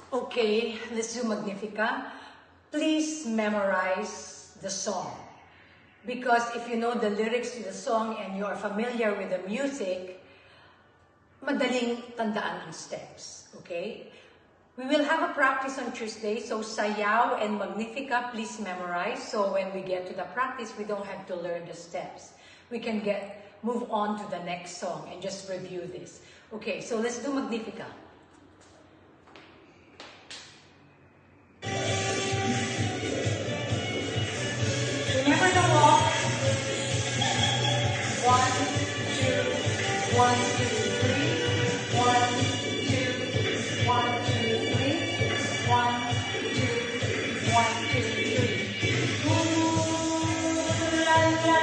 Okay, let's do Magnifica. Please memorize the song. Because if you know the lyrics to the song and you are familiar with the music, madaling tandaan ang steps. Okay? We will have a practice on Tuesday, so Sayaw and Magnifica, please memorize. So when we get to the practice, we don't have to learn the steps. We can move on to the next song and just review this. Okay, so let's do Magnifica. Remember the walk. 1, 2, 1, 2, 3. 1, 2, 1, 2, 3. 1, 2, 1, 2, 3. Ooh la la.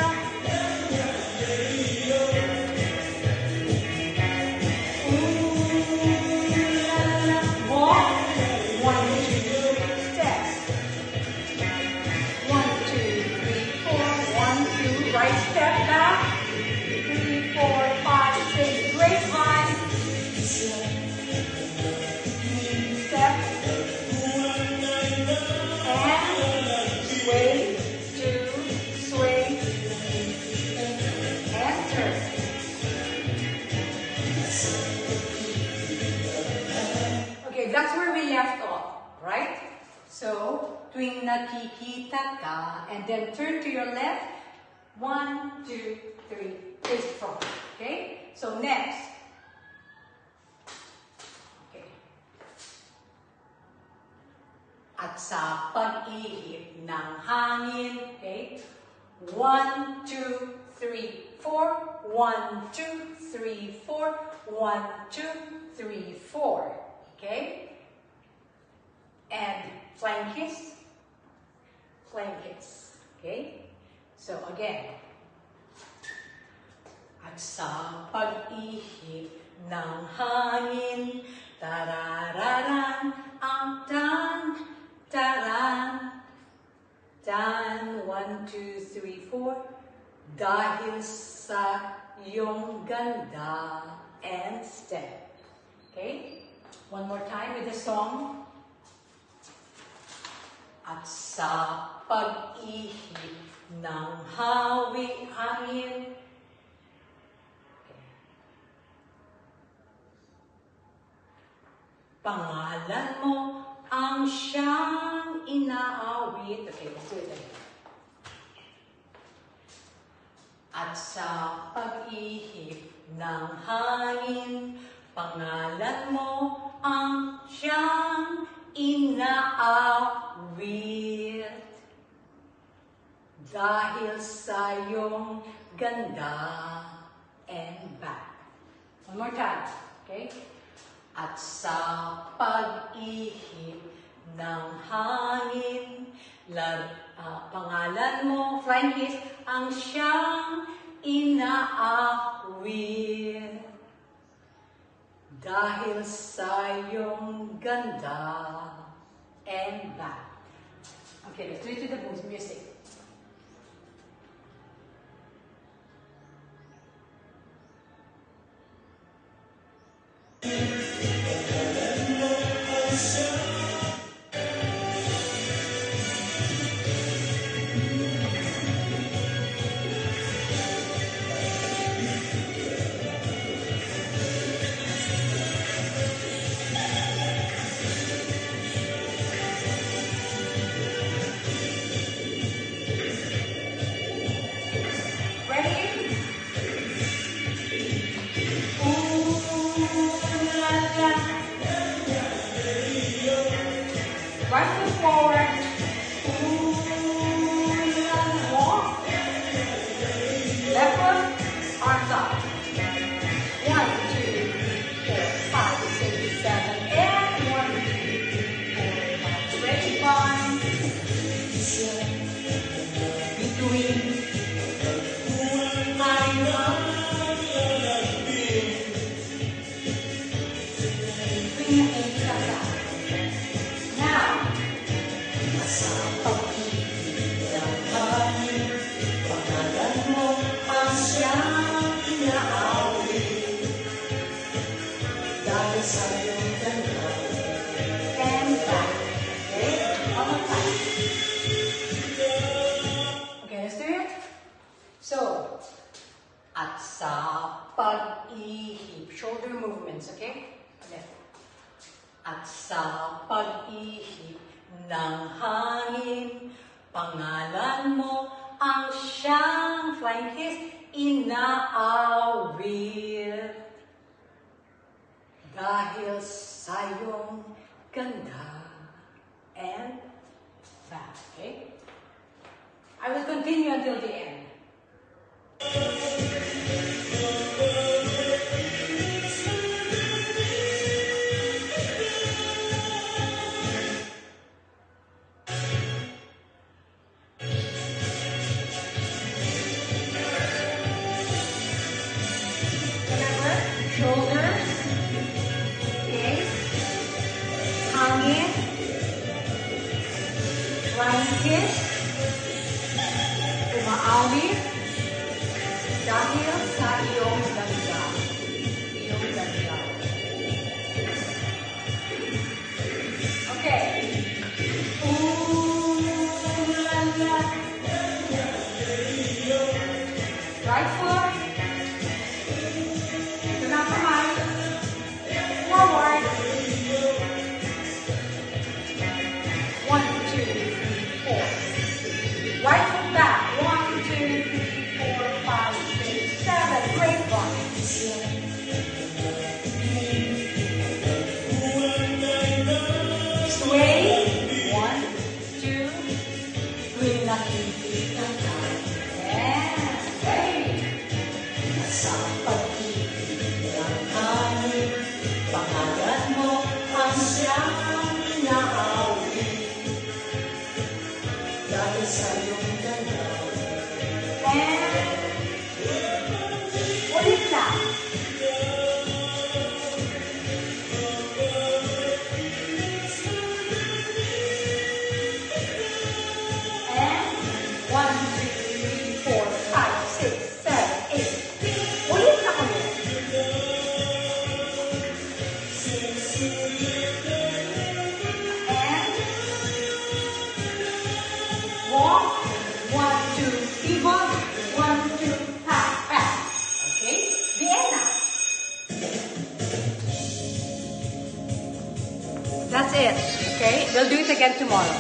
That's where we left off, right? So, tuwing nakikita ka, and then turn to your left. 1, 2, 3, face front. Okay? So, next. Okay. At sa pag-ihip ng hangin, okay? 1, 2, 3, 4. 1, 2, 3, 4. 1, 2, 3, 4. Okay? And flying kiss. Flying kiss. Okay? So again. At sa pag-ihip ng hangin, tarararan, ang tan, taran, tan, 1, 2, 3, 4. Dahil sa iyong ganda and step. Okay? One more time with the song. At sa pag-ihip ng hangin. Okay. Pangalan mo ang siyang inaawit. Okay, let's do it again. At sa pag-ihip ng hangin, pangalan mo ang siyang inaawit. Dahil sa iyong ganda and back. One more time, okay? At sa pag-ihip ng hangin, pangalan mo, flying kiss, ang siyang inaawit. Dahil sa iyong ganda and back. Okay, let's do it to the music. Right foot forward. Walk. Left foot, arms up. 1, 2, 4, 5, 6, 7, and 1, 2, 3, 4, 5. Straight line. Between. At sa pag-ihip ng hangin, pangalan mo ang siyang flying kiss inaawit. Dahil sa iyong ganda and fat. Okay? I will continue until the end. Shoulders, okay, hangin, flying kiss, umaawit, dahil sa iyong ganda. Iyong ganda. Okay. Ooh la la. Right foot. Forward. 1, 2, 3, 4. Right foot back. 1, 2, 3, 4, 5, 6, 7. Great one. Sway. 1, 2, 3. Nakikita ka. And sway. Sa pag-ibig ng hangin, pangalan mo ang siyang inaawit. Dahil sa iyong ganda. And ulit lang. And 1, 2, 3, 4, 5, 6, 7, 8. Ulit lang ulit. Walk, 1, 2, pivot, 1, 2, tap, tap. Okay? The end now. That's it. Okay? We'll do it again tomorrow.